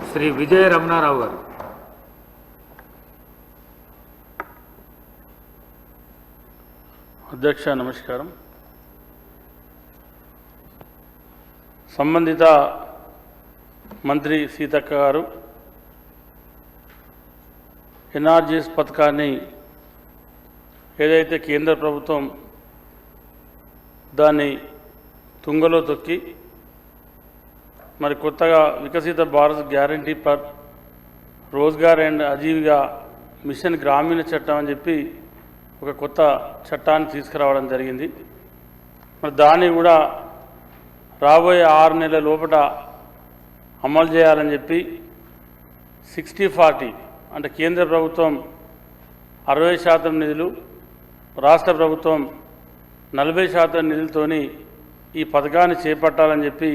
శ్రీ విజయ రమణారావు గారు. అధ్యక్ష నమస్కారం. సంబంధిత మంత్రి సీతక్క గారు ఎన్ఆర్జీఎస్ పథకాన్ని ఏదైతే కేంద్ర ప్రభుత్వం దాన్ని తుంగలో తొక్కి మరి కొత్తగా Viksit Bharat guarantee for Rozgar and Ajeevika mission Gramin చట్టం అని చెప్పి ఒక కొత్త చట్టాన్ని తీసుకురావడం జరిగింది. మరి దాన్ని కూడా రాబోయే 6 నెలల లోపల అమలు చేయాలని చెప్పి 60-40 అంటే కేంద్ర ప్రభుత్వం 60% నిధులు, రాష్ట్ర ప్రభుత్వం 40% నిధులతోని ఈ పథకాన్ని చేపట్టాలని చెప్పి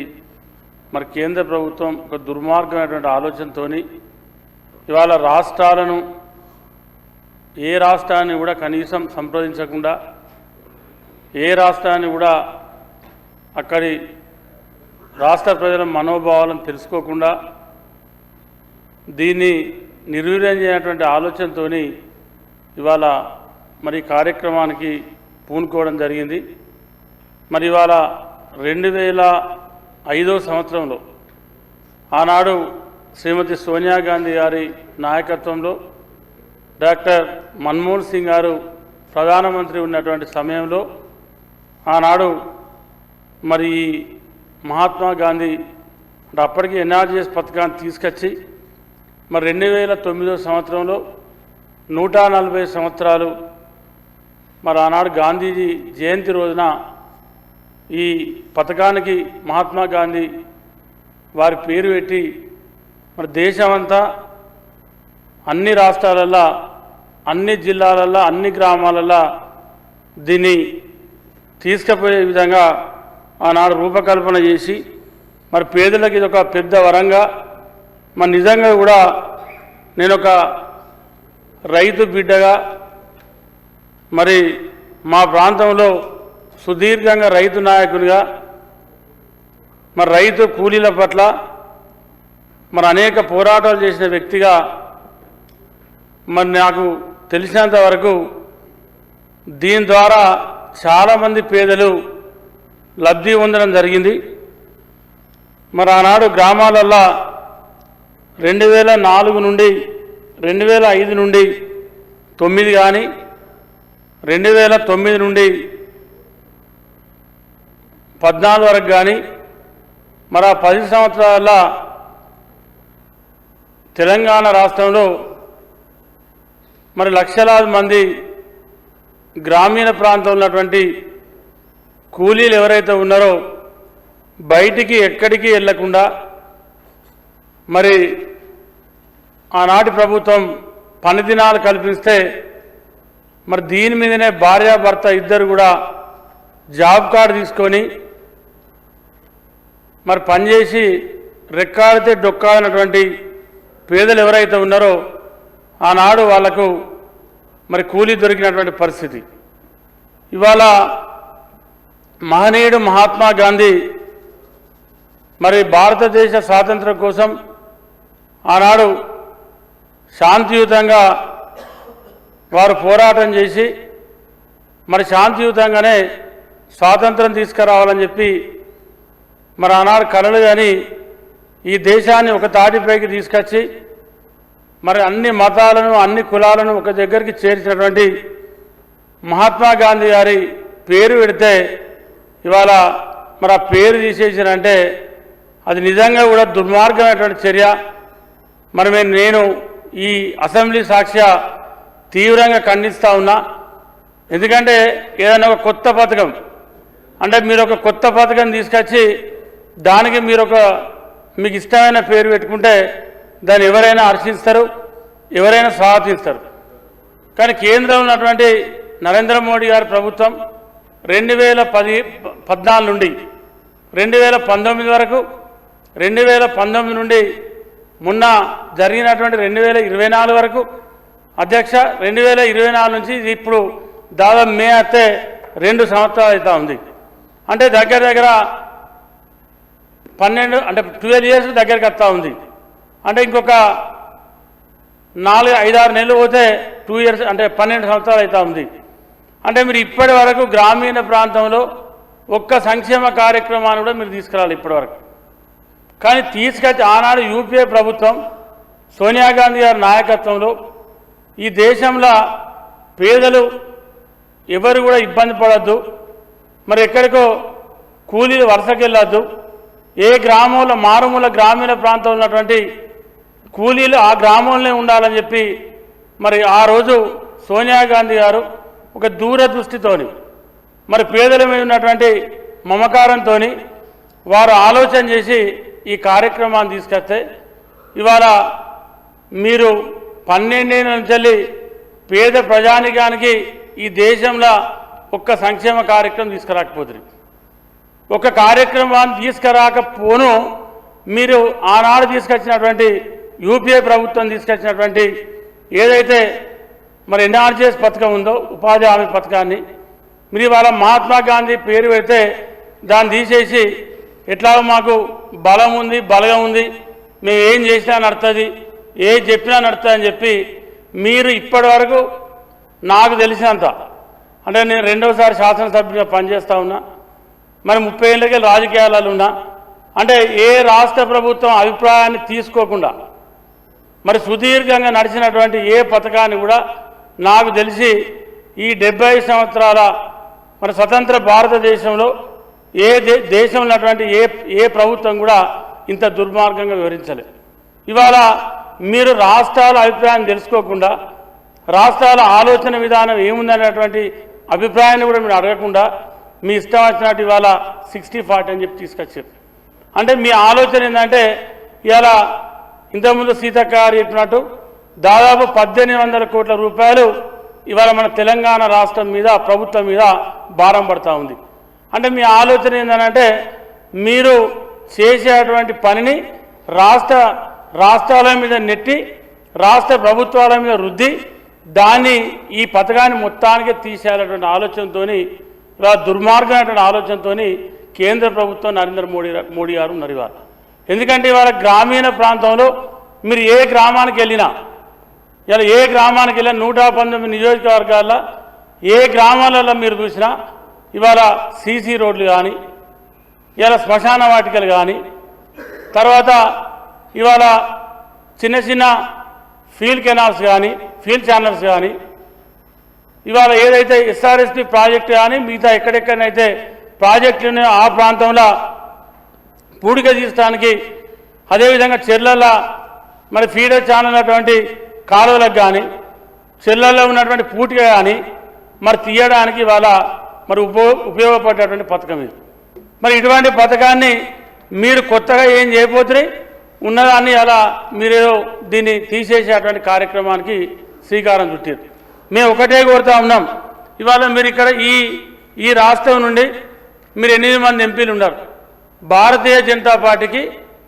మరి కేంద్ర ప్రభుత్వం ఒక దుర్మార్గమైనటువంటి ఆలోచనతో ఇవాళ రాష్ట్రాలను ఏ రాష్ట్రాన్ని కూడా కనీసం సంప్రదించకుండా, ఏ రాష్ట్రాన్ని కూడా అక్కడి రాష్ట్ర ప్రజల మనోభావాలను తెలుసుకోకుండా దీన్ని నిర్వీర్యం చేయనటువంటి ఆలోచనతో ఇవాళ మరి కార్యక్రమానికి పూనుకోవడం జరిగింది. మరి ఇవాళ 2005వ సంవత్సరంలో ఆనాడు శ్రీమతి సోనియా గాంధీ గారి నాయకత్వంలో డాక్టర్ మన్మోహన్ సింగ్ గారు ప్రధానమంత్రి ఉన్నటువంటి సమయంలో ఆనాడు మరి మహాత్మా గాంధీ అంటే అప్పటికి ఎన్ఆర్జీఎస్ పథకాన్ని తీసుకొచ్చి మరి 2009వ సంవత్సరంలో 140 సంవత్సరాలు మరి ఆనాడు గాంధీజీ జయంతి రోజున ఈ పథకానికి మహాత్మా గాంధీ వారి పేరు పెట్టి మరి దేశమంతా అన్ని రాష్ట్రాలల్లో, అన్ని జిల్లాలల్లో, అన్ని గ్రామాలల్లో దీన్ని తీసుకుపోయే విధంగా ఆనాడు రూపకల్పన చేసి మరి పేదలకు ఇది ఒక పెద్ద వరంగా, మరి నిజంగా కూడా నేను ఒక రైతు బిడ్డగా మరి మా ప్రాంతంలో సుదీర్ఘంగా రైతు నాయకునిగా మరి రైతు కూలీల పట్ల మరి అనేక పోరాటాలు చేసిన వ్యక్తిగా మరి నాకు తెలిసినంత వరకు దీని ద్వారా చాలామంది పేదలు లబ్ధి పొందడం జరిగింది. మరి ఆనాడు గ్రామాలల్లో 2004 నుండి 2005 నుండి 9 కానీ 2009 నుండి 14 వరకు కానీ మరి ఆ 10 సంవత్సరాల తెలంగాణ రాష్ట్రంలో మరి లక్షలాది మంది గ్రామీణ ప్రాంతంలో ఉన్నటువంటి కూలీలు ఎవరైతే ఉన్నారో బయటికి ఎక్కడికి వెళ్లకుండా మరి ఆనాటి ప్రభుత్వం పని దినాలు కల్పిస్తే మరి దీని మీదనే భార్యాభర్త ఇద్దరు కూడా జాబ్ కార్డు తీసుకొని మరి పనిచేసి రెక్కాడితే డొక్కాడినటువంటి పేదలు ఎవరైతే ఉన్నారో ఆనాడు వాళ్లకు మరి కూలీ దొరికినటువంటి పరిస్థితి. ఇవాళ మహనీయుడు మహాత్మా గాంధీ మరి భారతదేశ స్వాతంత్రం కోసం ఆనాడు శాంతియుతంగా వారు పోరాటం చేసి మరి శాంతియుతంగానే స్వాతంత్రం తీసుకురావాలని చెప్పి మరి ఆనాడు కలలు కానీ ఈ దేశాన్ని ఒక తాటిపైకి తీసుకొచ్చి మరి అన్ని మతాలను, అన్ని కులాలను ఒక దగ్గరికి చేర్చినటువంటి మహాత్మా గాంధీ గారి పేరు పెడితే ఇవాళ మరి ఆ పేరు తీసేసారంటే అది నిజంగా కూడా దుర్మార్గమైనటువంటి చర్య. మరి నేను ఈ అసెంబ్లీ సాక్ష్య తీవ్రంగా ఖండిస్తూ ఉన్నా. ఎందుకంటే ఏదైనా ఒక కొత్త పథకం అంటే మీరు ఒక కొత్త పథకం తీసుకొచ్చి దానికి మీరు మీకు ఇష్టమైన పేరు పెట్టుకుంటే దాన్ని ఎవరైనా హర్షిస్తారు, ఎవరైనా స్వాగతిస్తారు. కానీ కేంద్రంలో ఉన్నటువంటి నరేంద్ర మోడీ గారి ప్రభుత్వం 2014 నుండి 2019 వరకు, 2019 నుండి మొన్న జరిగినటువంటి 2024 వరకు అధ్యక్ష 2024 నుంచి ఇప్పుడు దాదాపు మే అయితే 2 సంవత్సరాలు అవుతా ఉంది. అంటే దగ్గర 12 అంటే 12 ఇయర్స్ దగ్గరికి వస్తూ ఉంది. అంటే ఇంకొక 4-5-6 నెలలు పోతే 2 ఇయర్స్ అంటే 12 సంవత్సరాలు అవుతా ఉంది. అంటే మీరు ఇప్పటి వరకు గ్రామీణ ప్రాంతంలో ఒక్క సంక్షేమ కార్యక్రమాన్ని కూడా మీరు తీసుకురాలి ఇప్పటి వరకు. కానీ తీసుకొచ్చి ఆనాడు యూపీఏ ప్రభుత్వం సోనియా గాంధీ గారి నాయకత్వంలో ఈ దేశంలో పేదలు ఎవరు కూడా ఇబ్బంది పడద్దు, మరి ఎక్కడికో కూలీలు వరుసకెళ్ళొద్దు, ఏ గ్రామంలో మారుమూల గ్రామీణ ప్రాంతంలో ఉన్నటువంటి కూలీలు ఆ గ్రామంలోనే ఉండాలని చెప్పి మరి ఆ రోజు సోనియా గాంధీ గారు ఒక దూరదృష్టితోని మరి పేదల మీద ఉన్నటువంటి మమకారంతో వారు ఆలోచన చేసి ఈ కార్యక్రమాన్ని తీసుకొస్తే ఇవాళ మీరు 12 ఏళ్ళ నుంచి పేద ప్రజానికానికి ఈ దేశంలో ఒక్క సంక్షేమ కార్యక్రమం తీసుకురాకపోతుంది. ఒక కార్యక్రమాన్ని తీసుకురాకపోను మీరు ఆనాడు తీసుకొచ్చినటువంటి యూపీఏ ప్రభుత్వం తీసుకొచ్చినటువంటి ఏదైతే మరి ఎన్ఆర్జీఎస్ పథకం ఉందో ఉపాధి హామీ పథకాన్ని మీరు ఇవాళ మహాత్మా గాంధీ పేరు పెడితే దాన్ని తీసేసి ఎట్లా మాకు బలం ఉంది బలగం ఉంది మేము ఏం చేసినా నడుతుంది ఏం చెప్పినా నడుతుంది అని చెప్పి మీరు ఇప్పటి వరకు నాకు తెలిసినంత అంటే నేను 2వసారి శాసనసభ్యుడిగా పనిచేస్తూ ఉన్నా, మరి 30 ఏళ్ళకే రాజకీయాలలో ఉన్నా. అంటే ఏ రాష్ట్ర ప్రభుత్వం అభిప్రాయాన్ని తీసుకోకుండా మరి సుదీర్ఘంగా నడిచినటువంటి ఏ పథకాన్ని కూడా నాకు తెలిసి ఈ 70 సంవత్సరాల మరి స్వతంత్ర భారతదేశంలో ఏ దేశంలో ఉన్నటువంటి ఏ ప్రభుత్వం కూడా ఇంత దుర్మార్గంగా వివరించలేదు. ఇవాళ మీరు రాష్ట్రాల అభిప్రాయాన్ని తెలుసుకోకుండా రాష్ట్రాల ఆలోచన విధానం ఏముందనేటువంటి అభిప్రాయాన్ని కూడా మీరు అడగకుండా మీ ఇష్టం వచ్చినట్టు ఇవాళ 60-40 అని చెప్పి తీసుకొచ్చారు. అంటే మీ ఆలోచన ఏంటంటే ఇవాళ ఇంతకుముందు సీతక్క గారు చెప్పినట్టు దాదాపు 1800 కోట్ల రూపాయలు ఇవాళ మన తెలంగాణ రాష్ట్రం మీద ప్రభుత్వం మీద భారం పడుతూ ఉంది. అంటే మీ ఆలోచన ఏంటంటే మీరు చేసేటువంటి పనిని రాష్ట్రాల మీద నెట్టి రాష్ట్ర ప్రభుత్వాల మీద రుద్ది దాన్ని ఈ పథకాన్ని మొత్తానికి తీసేయాలనేటువంటి ఆలోచనతో ఇలా దుర్మార్గమైనటువంటి ఆలోచనతో కేంద్ర ప్రభుత్వం నరేంద్ర మోడీ గారు ఉన్నారు ఇవాళ. ఎందుకంటే ఇవాళ గ్రామీణ ప్రాంతంలో మీరు ఏ గ్రామానికి వెళ్ళినా ఇలా ఏ గ్రామానికి వెళ్ళినా 119 నియోజకవర్గాల్లో ఏ గ్రామాలలో మీరు చూసినా ఇవాళ సీసీ రోడ్లు కానీ ఇవాళ శ్మశాన వాటికలు కానీ తర్వాత ఇవాళ చిన్న చిన్న ఫీల్డ్ కెనాల్స్ కానీ ఫీల్డ్ ఛానల్స్ కానీ ఇవాళ ఏదైతే ఎస్ఆర్ఎస్పి ప్రాజెక్టు కానీ మిగతా ఎక్కడెక్కడైతే ప్రాజెక్టులు ఉన్నాయో ఆ ప్రాంతంలో పూడిక తీయడానికి అదేవిధంగా చెర్లల మరి ఫీడర్ ఛానల్ అటువంటి కాలువలకు కానీ చెర్లలో ఉన్నటువంటి పూటిక కానీ మరి తీయడానికి ఇవాళ మరి ఉపయోగపడేటువంటి పథకం ఇది. మరి ఇటువంటి పథకాన్ని మీరు కొత్తగా ఏం చేయబోతున్నారు ఉన్నదాన్ని అలా మీరేదో దీన్ని తీసేసేటువంటి కార్యక్రమానికి శ్రీకారం చుట్టారు. మేము ఒకటే కోరుతా ఉన్నాం, ఇవాళ మీరు ఇక్కడ ఈ రాష్ట్రం నుండి మీరు 8 మంది ఎంపీలు ఉన్నారు. భారతీయ జనతా పార్టీకి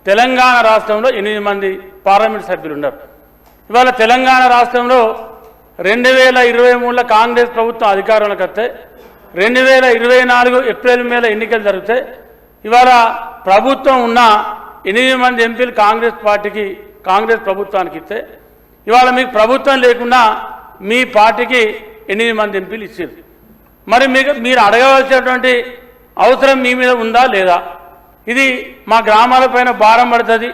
తెలంగాణ రాష్ట్రంలో 8 మంది పార్లమెంట్ సభ్యులు ఉన్నారు. ఇవాళ తెలంగాణ రాష్ట్రంలో 2023లో కాంగ్రెస్ ప్రభుత్వం అధికారంలోకి వస్తే 2024 ఏప్రిల్ మేలో ఎన్నికలు జరిగితే ఇవాళ ప్రభుత్వం ఉన్న 8 మంది ఎంపీలు కాంగ్రెస్ ప్రభుత్వానికి ఇస్తే ఇవాళ మీకు ప్రభుత్వం లేకుండా మీ పార్టీకి 8 మంది ఎంపీలు ఇచ్చారు. మరి మీరు అడగవలసినటువంటి అవసరం మీ మీద ఉందా లేదా? ఇది మా గ్రామాలపైన భారం పడుతుంది.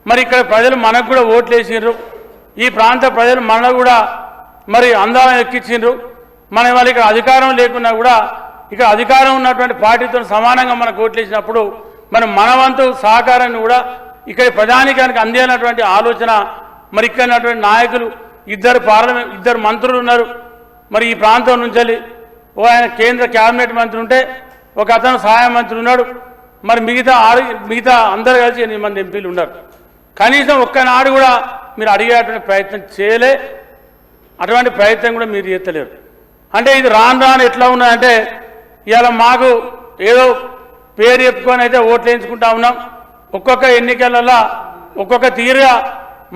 మరి ఇక్కడ ప్రజలు మనకు కూడా ఓట్లు వేసిండ్రు, ఈ ప్రాంత ప్రజలు మనకు కూడా మరి అందాలను ఎక్కించిండ్రు. మన వాళ్ళ ఇక్కడ అధికారం లేకున్నా కూడా ఇక్కడ అధికారం ఉన్నటువంటి పార్టీతో సమానంగా మనకు ఓట్లు వేసినప్పుడు మరి మన వంతు సహకారాన్ని కూడా ఇక్కడ ప్రజానికానికి అందేనటువంటి ఆలోచన మరి ఇక్కడ ఉన్నటువంటి నాయకులు ఇద్దరు మంత్రులు ఉన్నారు. మరి ఈ ప్రాంతం నుంచి ఆయన కేంద్ర క్యాబినెట్ మంత్రి ఉంటే ఒక అతను సహాయ మంత్రి ఉన్నాడు. మరి మిగతా అందరు కలిసి 8 మంది ఎంపీలు ఉన్నారు. కనీసం ఒక్కనాడు కూడా మీరు అడిగేటువంటి ప్రయత్నం చేయలే, అటువంటి ప్రయత్నం కూడా మీరు చేస్తలేరు. అంటే ఇది రాను ఎట్లా ఉన్నదంటే ఇవాళ మాకు ఏదో పేరు చెప్పుకొని అయితే ఓట్లు వేయించుకుంటా ఉన్నాం. ఒక్కొక్క ఎన్నికలలో ఒక్కొక్క తీరుగా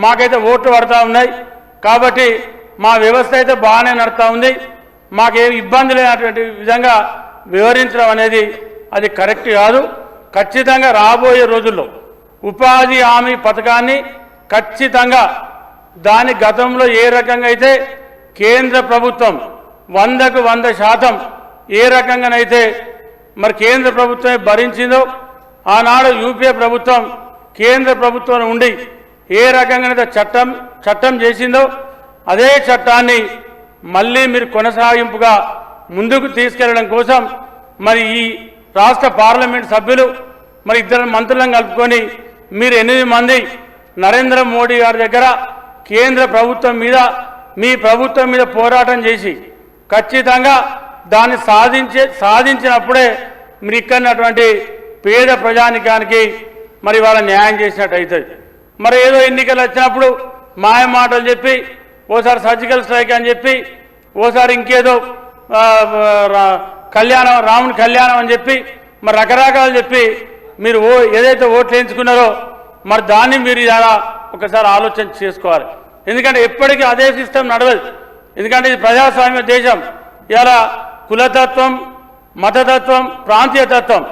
మాకైతే ఓట్లు పడతా ఉన్నాయి. కాబట్టి మా వ్యవస్థ అయితే బాగానే నడుస్తూ ఉంది, మాకేం ఇబ్బంది లేనటువంటి విధంగా వివరించడం అనేది అది కరెక్ట్ కాదు. ఖచ్చితంగా రాబోయే రోజుల్లో ఉపాధి హామీ పథకాన్ని ఖచ్చితంగా దాని గతంలో ఏ రకంగా అయితే కేంద్ర ప్రభుత్వం 100కు 100% ఏ రకంగానైతే మరి కేంద్ర ప్రభుత్వమే భరించిందో ఆనాడు యూపీఏ ప్రభుత్వం కేంద్ర ప్రభుత్వం ఉండి ఏ రకంగానైతే చట్టం చేసిందో అదే చట్టాన్ని మళ్ళీ మీరు కొనసాగింపుగా ముందుకు తీసుకెళ్లడం కోసం మరి ఈ రాష్ట్ర పార్లమెంట్ సభ్యులు మరి 2 మంత్రులను కలుపుకొని మీరు 8 మంది నరేంద్ర మోడీ గారి దగ్గర కేంద్ర ప్రభుత్వం మీద మీ ప్రభుత్వం మీద పోరాటం చేసి ఖచ్చితంగా దాన్ని సాధించినప్పుడే మీరు ఇక్కడటువంటి పేద ప్రజానికానికి మరి వాళ్ళ న్యాయం చేసినట్టు అవుతుంది. మరి ఏదో ఎన్నికలు వచ్చినప్పుడు మాయ మాటలు చెప్పి ఓసారి సర్జికల్ స్ట్రైక్ అని చెప్పి ఓసారి ఇంకేదో కళ్యాణం రాముని కళ్యాణం అని చెప్పి మరి రకరకాలు చెప్పి మీరు ఏదైతే ఓట్లు వేయించుకున్నారో మరి దాన్ని మీరు ఇలా ఒకసారి ఆలోచన చేసుకోవాలి. ఎందుకంటే ఎప్పటికీ అదే సిస్టమ్ నడవదు. ఎందుకంటే ఇది ప్రజాస్వామ్య దేశం. ఇలా కులతత్వం, మతతత్వం, ప్రాంతీయతత్వం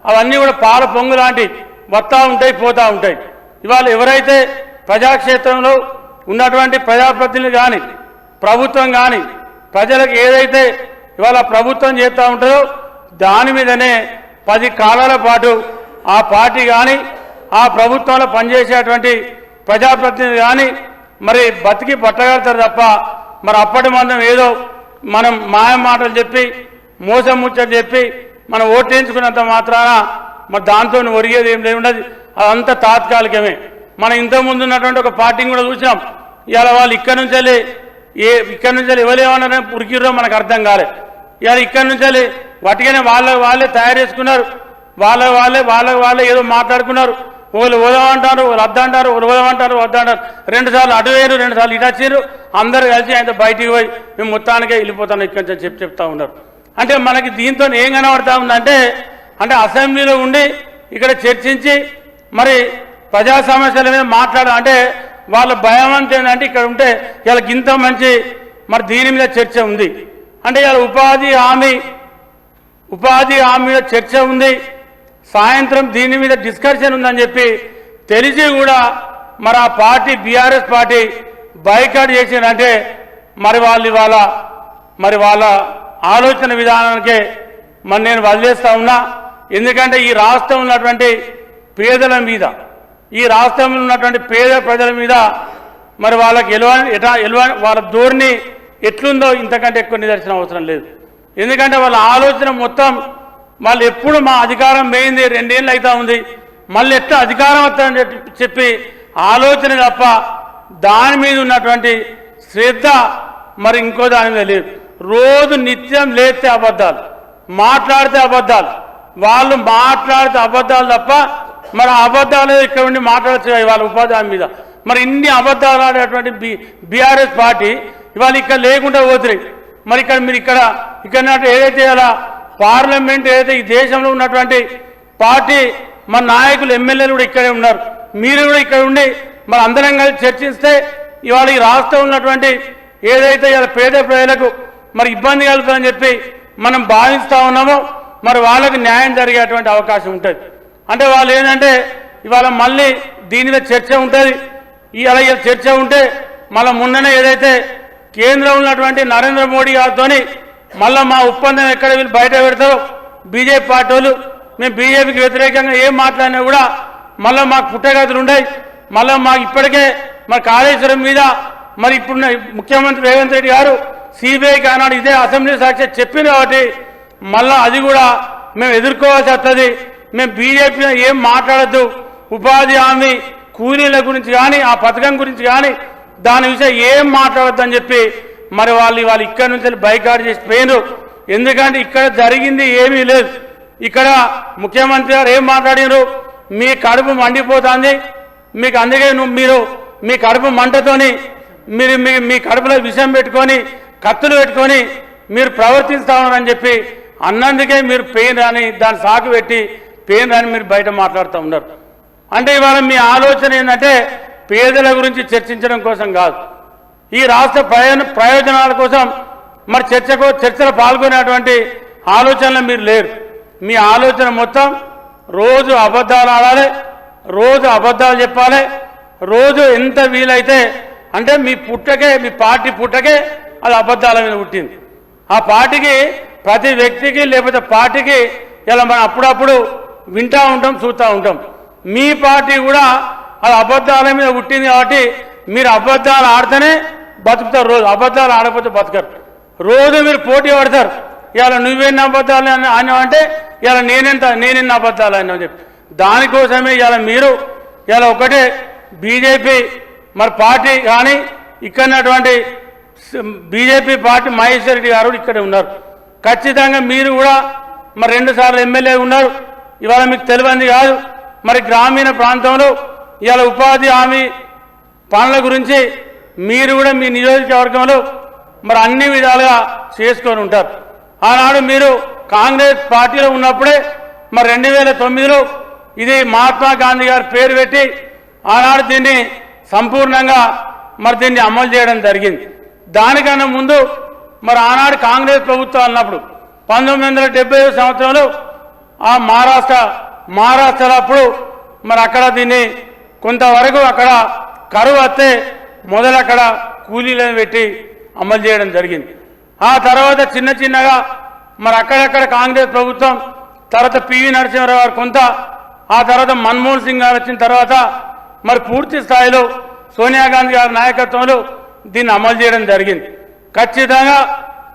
అవన్నీ కూడా పాల పొంగు లాంటి వస్తూ ఉంటాయి, పోతూ ఉంటాయి. ఇవాళ ఎవరైతే ప్రజాక్షేత్రంలో ఉన్నటువంటి ప్రజాప్రతినిధులు కానీ ప్రభుత్వం కానీ ప్రజలకు ఏదైతే ఇవాళ ప్రభుత్వం చేస్తూ ఉంటుందో దాని మీదనే 10 కాలాల పాటు ఆ పార్టీ కానీ ఆ ప్రభుత్వంలో పనిచేసేటువంటి ప్రజాప్రతినిధులు కానీ మరి బతికి పట్టగలుగుతారు తప్ప మరి అప్పటి మందం ఏదో మనం మాయ మాటలు చెప్పి మోసం ముచ్చట చెప్పి మనం ఓటేయించుకున్నంత మాత్రాన మరి దాంతో ఒరిగేది ఏం లేవుండదు. అదంతా తాత్కాలికమే. మనం ఇంతకుముందు ఉన్నటువంటి ఒక పార్టీని కూడా చూసినాం. ఇవాళ వాళ్ళు ఇక్కడి నుంచి ఎవరేమన్నా ఉరికిర్రో మనకు అర్థం కాలేదు. ఇవాళ ఇక్కడి నుంచి వాటికనే వాళ్ళే తయారు చేసుకున్నారు. వాళ్ళే ఏదో మాట్లాడుకున్నారు. వాళ్ళు ఉదమంటారు, వాళ్ళు వద్దంటారు, వాళ్ళు ఉదమంటారు, వద్దంటారు. 2 సార్లు అటు వేరు, 2 సార్లు ఇటు వచ్చారు. అందరూ కలిసి ఆయన బయటికి పోయి మేము మొత్తానికే వెళ్ళిపోతాను ఇక్కడి నుంచి చెప్తా ఉన్నారు. అంటే మనకి దీంతో ఏం కనబడతా ఉందంటే అంటే అసెంబ్లీలో ఉండి ఇక్కడ చర్చించి మరి ప్రజా సమస్యల మీద అంటే వాళ్ళ భయం అంతా ఏంటంటే ఇక్కడ ఉంటే ఇలా ఇంత మంచి మరి దీని మీద చర్చ ఉంది అంటే ఇలా ఉపాధి హామీ మీద చర్చ ఉంది, సాయంత్రం దీని మీద డిస్కషన్ ఉందని చెప్పి తెలిసి కూడా మరి ఆ పార్టీ బీఆర్ఎస్ పార్టీ బైకాట్ చేసిందంటే మరి వాళ్ళ ఆలోచన విధానానికే మరి నేను వదిలేస్తా ఉన్నా. ఎందుకంటే ఈ రాష్ట్రంలో ఉన్నటువంటి పేదల మీద, ఈ రాష్ట్రంలో ఉన్నటువంటి పేద ప్రజల మీద మరి వాళ్ళకి వాళ్ళ ధోరణి ఎట్లుందో ఇంతకంటే ఎక్కువ నిదర్శనం అవసరం లేదు. ఎందుకంటే వాళ్ళ ఆలోచన మొత్తం వాళ్ళు ఎప్పుడు మా అధికారం పోయింది 2 ఏళ్ళు అవుతా ఉంది మళ్ళీ ఎట్లా అధికారం వస్తుందని చెప్పి ఆలోచన తప్ప దాని మీద ఉన్నటువంటి శ్రద్ధ మరి ఇంకో దాని మీద లేదు. రోజు నిత్యం లేస్తే అబద్ధాలు, మాట్లాడితే అబద్ధాలు, వాళ్ళు మాట్లాడితే అబద్ధాలు తప్ప మరి అబద్ధాలు ఇక్కడ ఉండి మాట్లాడచ్చు వాళ్ళ ఉపాధి హామీ మీద. మరి ఇన్ని అబద్ధాలు ఆడేటువంటి బీఆర్ఎస్ పార్టీ ఇవాళ ఇక్కడ లేకుండా పోతున్నాయి. మరి మీరు ఇక్కడ ఏదైతే అలా పార్లమెంట్ ఏదైతే ఈ దేశంలో ఉన్నటువంటి పార్టీ మన నాయకులు ఎమ్మెల్యేలు కూడా ఇక్కడే ఉన్నారు. మీరు కూడా ఇక్కడ ఉండి మరి అందరం కలిసి చర్చిస్తే ఇవాళ ఈ రాష్ట్రంలో ఉన్నటువంటి ఏదైతే ఇలా పేద ప్రజలకు మరి ఇబ్బంది కలుగుతుందని చెప్పి మనం భావిస్తూ ఉన్నామో మరి వాళ్ళకి న్యాయం జరిగేటువంటి అవకాశం ఉంటుంది. అంటే వాళ్ళు ఏంటంటే ఇవాళ మళ్ళీ దీని మీద చర్చ ఉంటుంది. ఇలా చర్చ ఉంటే మళ్ళీ మొన్ననే ఏదైతే కేంద్రంలో ఉన్నటువంటి నరేంద్ర మోడీ గారితో మళ్ళీ మా ఒప్పందం ఎక్కడ వీళ్ళు బయట పెడతారో బీజేపీ పార్టీ వాళ్ళు మేము బీజేపీకి వ్యతిరేకంగా ఏం మాట్లాడినా కూడా మళ్ళీ మాకు పుట్టగతులు ఉన్నాయి. మళ్ళీ మాకు ఇప్పటికే మరి కాళేశ్వరం మీద మరి ఇప్పుడు ముఖ్యమంత్రి రేవంత్ రెడ్డి గారు సిబిఐకి ఆనాడు ఇదే అసెంబ్లీ సాక్షి చెప్పింది కాబట్టి మళ్ళీ అది కూడా మేము ఎదుర్కోవాల్సి వస్తుంది. మేము బీజేపీ ఏం మాట్లాడద్దు, ఉపాధి హామీ కూలీల గురించి కానీ ఆ పథకం గురించి కానీ దాని విషయం ఏం మాట్లాడద్దని చెప్పి మరి వాళ్ళు ఇక్కడి నుంచి బైకాట్ చేసి పోయినారు. ఎందుకంటే ఇక్కడ జరిగింది ఏమీ లేదు. ఇక్కడ ముఖ్యమంత్రి గారు ఏం మాట్లాడినారు, మీ కడుపు మండిపోతుంది, మీకు అందుకే మీరు మీ కడుపు మంటతోని మీరు మీ కడుపులో విషం పెట్టుకొని కత్తులు పెట్టుకొని మీరు ప్రవర్తిస్తా ఉన్నారని చెప్పి అన్నందుకే మీరు పెయిన్ అని దాన్ని సాకు పెట్టి పెయిన్ అని మీరు బయట మాట్లాడుతూ ఉన్నారు. అంటే ఇవాళ మీ ఆలోచన ఏంటంటే పేదల గురించి చర్చించడం కోసం కాదు, ఈ రాష్ట్ర ప్రయోజనాల కోసం మరి చర్చలో పాల్గొనేటువంటి ఆలోచనలు మీరు లేరు. మీ ఆలోచన మొత్తం రోజు అబద్ధాలు ఆడాలి, రోజు అబద్ధాలు చెప్పాలి, రోజు ఎంత వీలైతే అంటే మీ పుట్టకే మీ పార్టీ పుట్టకే అది అబద్ధాల మీద పుట్టింది. ఆ పార్టీకి ప్రతి వ్యక్తికి లేకపోతే పార్టీకి ఇలా మనం అప్పుడప్పుడు వింటూ ఉంటాం చూస్తూ ఉంటాం. మీ పార్టీ కూడా అది అబద్ధాల మీద పుట్టింది కాబట్టి మీరు అబద్ధాలు ఆడితేనే బతుకుతారు. రోజు అబద్ధాలు ఆడకపోతే బతకరు. రోజు మీరు పోటీ పడతారు. ఇవాళ నువ్వెన్ని అబద్ధాలు అన్నావంటే ఇవాళ నేనెన్ని అబద్ధాలు అన్నావు చెప్పి దానికోసమే ఇవాళ మీరు ఇవాళ ఒకటే బీజేపీ మరి పార్టీ కానీ ఇక్కడటువంటి బీజేపీ పార్టీ మహేశ్వర్ రెడ్డి గారు ఇక్కడే ఉన్నారు. ఖచ్చితంగా మీరు కూడా మరి 2 సార్లు ఎమ్మెల్యే ఉన్నారు. ఇవాళ మీకు తెలియంది కాదు. మరి గ్రామీణ ప్రాంతంలో ఇవాళ ఉపాధి హామీ పనుల గురించి మీరు కూడా మీ నియోజకవర్గంలో మరి అన్ని విధాలుగా చేసుకొని ఉంటారు. ఆనాడు మీరు కాంగ్రెస్ పార్టీలో ఉన్నప్పుడే మరి 2009లో ఇది మహాత్మా గాంధీ గారి పేరు పెట్టి ఆనాడు దీన్ని సంపూర్ణంగా మరి దీన్ని అమలు చేయడం జరిగింది. దానికన్నా ముందు మరి ఆనాడు కాంగ్రెస్ ప్రభుత్వం అన్నప్పుడు 1970 సంవత్సరంలో ఆ మహారాష్ట్రలో అప్పుడు మరి అక్కడ దీన్ని కొంతవరకు అక్కడ కరువు వస్తే మొదలు అక్కడ కూలీలను పెట్టి అమలు చేయడం జరిగింది. ఆ తర్వాత చిన్నగా మరి అక్కడక్కడ కాంగ్రెస్ ప్రభుత్వం తర్వాత పివి నరసింహారావు గారు కొంత ఆ తర్వాత మన్మోహన్ సింగ్ గారు వచ్చిన తర్వాత మరి పూర్తి స్థాయిలో సోనియా గాంధీ గారి నాయకత్వంలో దీన్ని అమలు చేయడం జరిగింది. ఖచ్చితంగా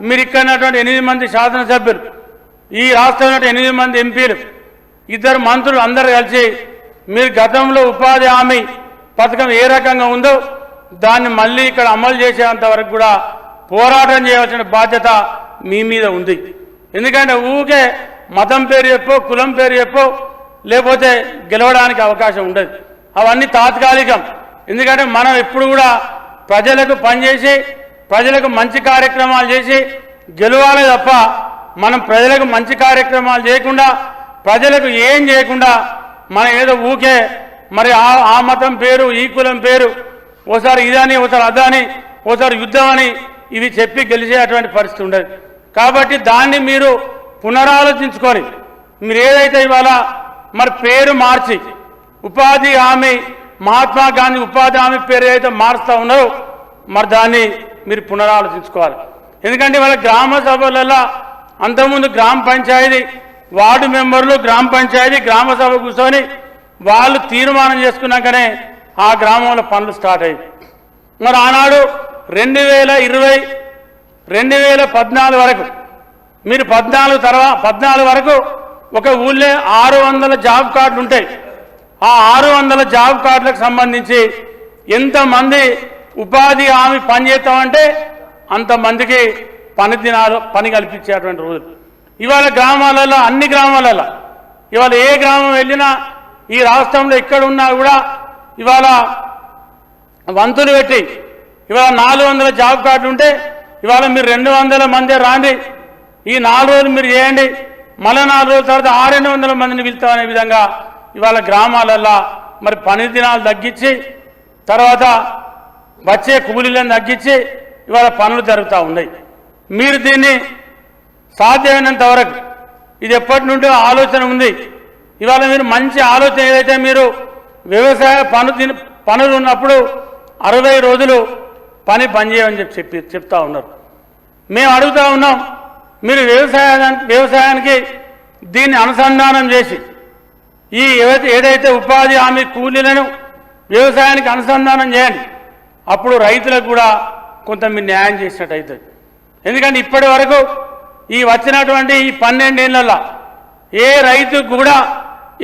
మీరు ఇక్కడటువంటి 8 మంది శాసనసభ్యులు ఈ రాష్ట్రంలో 8 మంది ఎంపీలు 2 మంత్రులు అందరూ కలిసి మీరు గతంలో ఉపాధి హామీ పథకం ఏ రకంగా ఉందో దాన్ని మళ్ళీ ఇక్కడ అమలు చేసేంత వరకు కూడా పోరాటం చేయాల్సిన బాధ్యత మీ మీద ఉంది. ఎందుకంటే ఊకే మతం పేరు చెప్పో కులం పేరు చెప్పో లేకపోతే గెలవడానికి అవకాశం ఉండదు. అవన్నీ తాత్కాలికం. ఎందుకంటే మనం ఎప్పుడు కూడా ప్రజలకు పనిచేసి ప్రజలకు మంచి కార్యక్రమాలు చేసి గెలవాలి తప్ప మనం ప్రజలకు మంచి కార్యక్రమాలు చేయకుండా ప్రజలకు ఏం చేయకుండా మనం ఏదో ఊకే మరి ఆ మతం పేరు ఈ కులం పేరు ఓసారి ఇదని ఓసారి అదని ఓసారి యుద్ధం అని ఇవి చెప్పి గెలిచేటువంటి పరిస్థితి ఉండదు. కాబట్టి దాన్ని మీరు పునరాలోచించుకొని మీరు ఏదైతే ఇవాళ మరి పేరు మార్చి ఉపాధి హామీ మహాత్మా గాంధీ ఉపాధి హామీ పేరు ఏదైతే మారుస్తూ ఉన్నారో మరి దాన్ని మీరు పునరాలోచించుకోవాలి. ఎందుకంటే ఇవాళ గ్రామ సభలలో అంతకుముందు గ్రామ పంచాయతీ వార్డు మెంబర్లు గ్రామ పంచాయతీ గ్రామ సభ కూర్చొని వాళ్ళు తీర్మానం చేసుకున్నాకనే ఆ గ్రామంలో పనులు స్టార్ట్ అయ్యాయి. మరి ఆనాడు 2014 వరకు మీరు 14 వరకు ఒక ఊళ్ళో 600 జాబ్ కార్డులు ఉంటాయి. ఆ 600 జాబ్ కార్డులకు సంబంధించి ఎంతమంది ఉపాధి హామీ పని చేస్తామంటే అంతమందికి పని కల్పించేటువంటి రోజులు ఇవాళ గ్రామాలలో అన్ని గ్రామాలలో ఇవాళ ఏ గ్రామం వెళ్ళినా ఈ రాష్ట్రంలో ఎక్కడున్నా కూడా ఇవాళ వంతులు పెట్టి ఇవాళ 400 జాబ్ కార్డులు ఉంటే ఇవాళ మీరు 200 మంది రాండి ఈ 4 రోజులు మీరు చేయండి మళ్ళీ 4 రోజుల తర్వాత 600 మందిని పిలుస్తామనే విధంగా ఇవాళ గ్రామాలల్లో మరి పని దినాలు తగ్గించి తర్వాత వచ్చే కూలీలను తగ్గించి ఇవాళ పనులు జరుగుతూ ఉన్నాయి. మీరు దీన్ని సాధ్యమైనంత వరకు ఇది ఎప్పటి నుండో ఆలోచన ఉంది. ఇవాళ మీరు మంచి ఆలోచన ఏదైతే మీరు వ్యవసాయ పనులు ఉన్నప్పుడు 60 రోజులు పని చేయమని చెప్తా ఉన్నారు. మేము అడుగుతూ ఉన్నాం మీరు వ్యవసాయానికి దీన్ని అనుసంధానం చేసి ఈ ఏదైతే ఉపాధి హామీ కూలీలను వ్యవసాయానికి అనుసంధానం చేయండి. అప్పుడు రైతులకు కూడా కొంత మీరు న్యాయం చేసినట్టు అవుతుంది. ఎందుకంటే ఇప్పటి వరకు ఈ వచ్చినటువంటి ఈ 12 ఏళ్లలో ఏ రైతుకు కూడా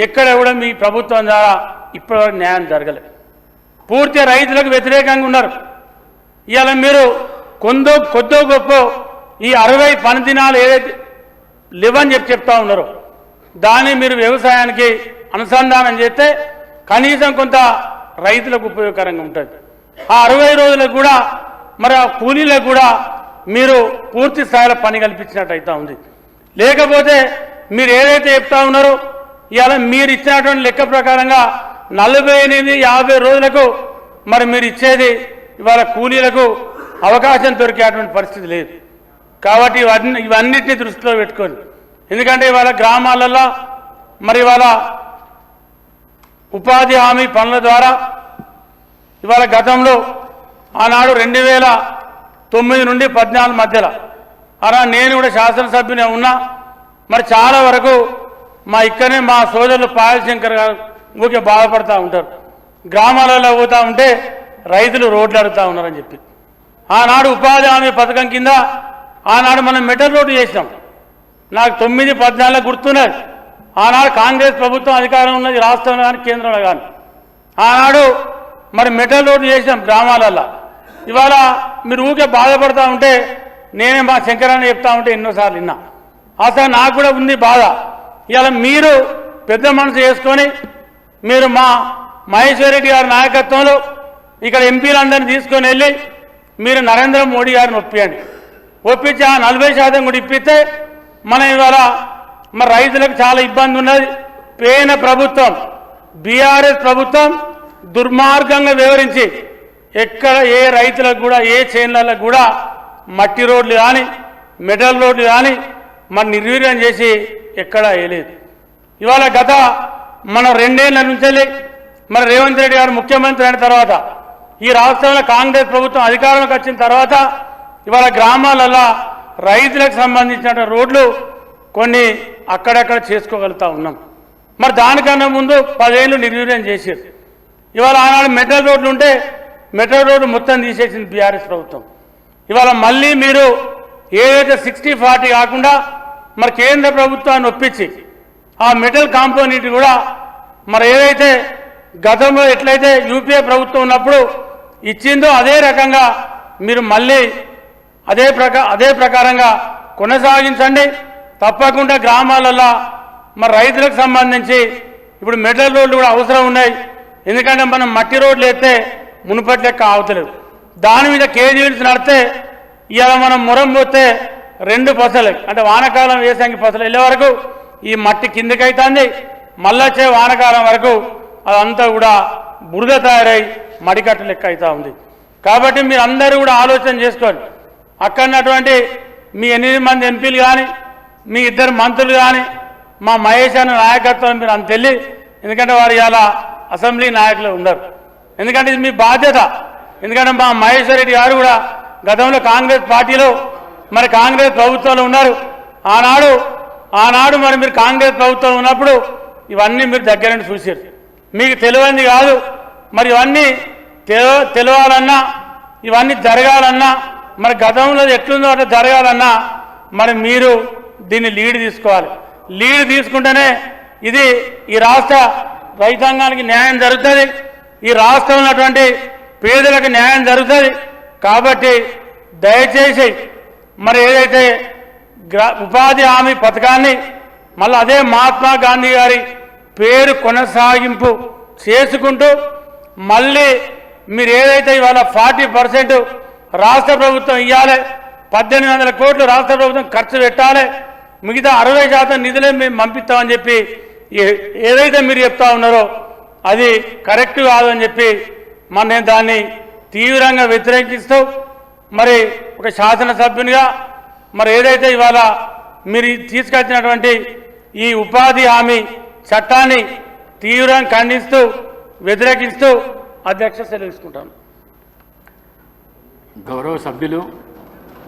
ఎక్కడ కూడా మీ ప్రభుత్వం ద్వారా ఇప్పటివరకు న్యాయం జరగలేదు. పూర్తి రైతులకు వ్యతిరేకంగా ఉన్నారు. ఇవాళ మీరు కొద్దో గొప్ప ఈ 60 పని దినాలు ఏదైతే లేవని చెప్తా ఉన్నారో దాన్ని మీరు వ్యవసాయానికి అనుసంధానం చేస్తే కనీసం కొంత రైతులకు ఉపయోగకరంగా ఉంటుంది. ఆ 60 రోజులకు కూడా మరి ఆ కూలీలకు కూడా మీరు పూర్తి స్థాయిలో పని కల్పించినట్టు అయితే ఉంది. లేకపోతే మీరు ఏదైతే చెప్తా ఉన్నారో ఇవాళ మీరు ఇచ్చినటువంటి లెక్క ప్రకారంగా 48-50 రోజులకు మరి మీరు ఇచ్చేది ఇవాళ కూలీలకు అవకాశం దొరికేటువంటి పరిస్థితి లేదు. కాబట్టి ఇవన్నిటిని దృష్టిలో పెట్టుకొని ఎందుకంటే ఇవాళ గ్రామాలలో మరి ఇవాళ ఉపాధి హామీ పనుల ద్వారా ఇవాళ గతంలో ఆనాడు 2009 నుండి 14 మధ్యలో అలా నేను కూడా శాసనసభ్యునే ఉన్నా. మరి చాలా వరకు మా ఇక్కడనే మా సోదరులు పాయల్ శంకర్ గారు ఊరికే బాధపడుతూ ఉంటారు. గ్రామాలలో పోతూ ఉంటే రైతులు రోడ్లు అడుగుతూ ఉన్నారని చెప్పి ఆనాడు ఉపాధి హామీ పథకం కింద ఆనాడు మనం మెటల్ రోడ్డు చేసినాం. నాకు 9, 14 గుర్తున్నది. ఆనాడు కాంగ్రెస్ ప్రభుత్వం అధికారం ఉన్నది రాష్ట్రంలో కానీ కేంద్రంలో కానీ. ఆనాడు మరి మెటల్ రోడ్డు చేసినాం గ్రామాలల్లో. ఇవాళ మీరు ఊరికే బాధపడుతూ ఉంటే నేనే మా శంకరాన్ని చెప్తా ఉంటే ఎన్నోసార్లు విన్నా. అసలు నాకు కూడా ఉంది బాధ. ఇవాళ మీరు పెద్ద మనసు చేసుకొని మీరు మా మహేశ్వర్ రెడ్డి గారి నాయకత్వంలో ఇక్కడ ఎంపీలందరినీ తీసుకొని వెళ్ళి మీరు నరేంద్ర మోడీ గారిని ఒప్పించి ఆ 40% కూడా ఇప్పిస్తే మనం ఇవాళ మరి రైతులకు చాలా ఇబ్బంది ఉన్నది. పేన ప్రభుత్వం బీఆర్ఎస్ ప్రభుత్వం దుర్మార్గంగా వివరించి ఎక్కడ ఏ రైతులకు కూడా ఏ చేన్లకు కూడా మట్టి రోడ్లు కానీ మెటల్ రోడ్లు కానీ మరి నిర్వీర్యం చేసి ఎక్కడా వేయలేదు. ఇవాళ గత మనం 2 ఏళ్ల నుంచి మరి రేవంత్ రెడ్డి గారు ముఖ్యమంత్రి అయిన తర్వాత ఈ రాష్ట్రంలో కాంగ్రెస్ ప్రభుత్వం అధికారంలోకి వచ్చిన తర్వాత ఇవాళ గ్రామాలలో రైతులకు సంబంధించిన రోడ్లు కొన్ని అక్కడక్కడ చేసుకోగలుగుతా ఉన్నాం. మరి దానికన్నా ముందు 10 ఏళ్ళు నిర్వీర్యం చేశారు. ఇవాళ ఆనాడు మెటల్ రోడ్లు ఉంటే మెటల్ రోడ్డు మొత్తం తీసేసింది బీఆర్ఎస్ ప్రభుత్వం. ఇవాళ మళ్ళీ మీరు ఏదైతే 60-40 కాకుండా మరి కేంద్ర ప్రభుత్వాన్ని ఒప్పించి ఆ మెటల్ కాంపోనెంట్ కూడా మరి ఏదైతే గతంలో ఎట్లయితే యూపీఏ ప్రభుత్వం ఉన్నప్పుడు ఇచ్చిందో అదే రకంగా మీరు మళ్ళీ అదే ప్రకారంగా కొనసాగించండి. తప్పకుండా గ్రామాలలో మరి రైతులకు సంబంధించి ఇప్పుడు మెటల్ రోడ్లు కూడా అవసరం ఉన్నాయి. ఎందుకంటే మనం మట్టి రోడ్లు వేస్తే మునుపటి లెక్క ఆగుతలేవు. దాని మీద కేజీలు నడితే ఇవాళ మనం మురం పోతే 2 పసలు అంటే వానకాలం వేసంగి పసలు వెళ్ళే వరకు ఈ మట్టి కిందకి అవుతుంది. మళ్ళీ వచ్చే వానకాలం వరకు అదంతా కూడా బురద తయారై మడికట్టు లెక్క అవుతూ ఉంది. కాబట్టి మీరు అందరూ కూడా ఆలోచన చేసుకోండి. అక్కడటువంటి మీ 8 మంది ఎంపీలు కానీ మీ 2 మంత్రులు కానీ మా మహేష్ అన్న నాయకత్వం మీరు అంత తెలియ. ఎందుకంటే వారు ఇలా అసెంబ్లీ నాయకులు ఉండరు. ఎందుకంటే ఇది మీ బాధ్యత. ఎందుకంటే మా మహేశ్వర్ రెడ్డి గారు కూడా గతంలో కాంగ్రెస్ పార్టీలో మరి కాంగ్రెస్ ప్రభుత్వంలో ఉన్నారు. ఆనాడు మరి మీరు కాంగ్రెస్ ప్రభుత్వం ఉన్నప్పుడు ఇవన్నీ మీరు దగ్గరని చూసారు. మీకు తెలియంది కాదు. మరి ఇవన్నీ తెలవాలన్నా ఇవన్నీ జరగాలన్నా మరి గతంలో ఎట్లుందో అట్లా జరగాలన్నా మరి మీరు దీన్ని లీడ్ తీసుకోవాలి. లీడ్ తీసుకుంటేనే ఇది ఈ రాష్ట్ర రైతాంగానికి న్యాయం జరుగుతుంది. ఈ రాష్ట్రంలో ఉన్నటువంటి పేదలకు న్యాయం జరుగుతుంది. కాబట్టి దయచేసి మరి ఏదైతే ఉపాధి హామీ పథకాన్ని మళ్ళీ అదే మహాత్మా గాంధీ గారి పేరు కొనసాగింపు చేసుకుంటూ మళ్ళీ మీరు ఏదైతే ఇవాళ 40% రాష్ట్ర ప్రభుత్వం ఇవ్వాలి, 1800 కోట్లు రాష్ట్ర ప్రభుత్వం ఖర్చు పెట్టాలి, మిగతా 60% నిధులే మేము పంపిస్తామని చెప్పి ఏదైతే మీరు చెప్తా ఉన్నారో అది కరెక్ట్ కాదని చెప్పి నేను దాన్ని తీవ్రంగా వ్యతిరేకిస్తూ మరి ఒక శాసనసభ్యునిగా మరి ఏదైతే ఇవాళ మీరు తీసుకొచ్చినటువంటి ఈ ఉపాధి హామీ చట్టాన్ని తీవ్రంగా ఖండిస్తూ వ్యతిరేకిస్తూ అధ్యక్ష సెలవు తీసుకుంటాను. గౌరవ సభ్యులు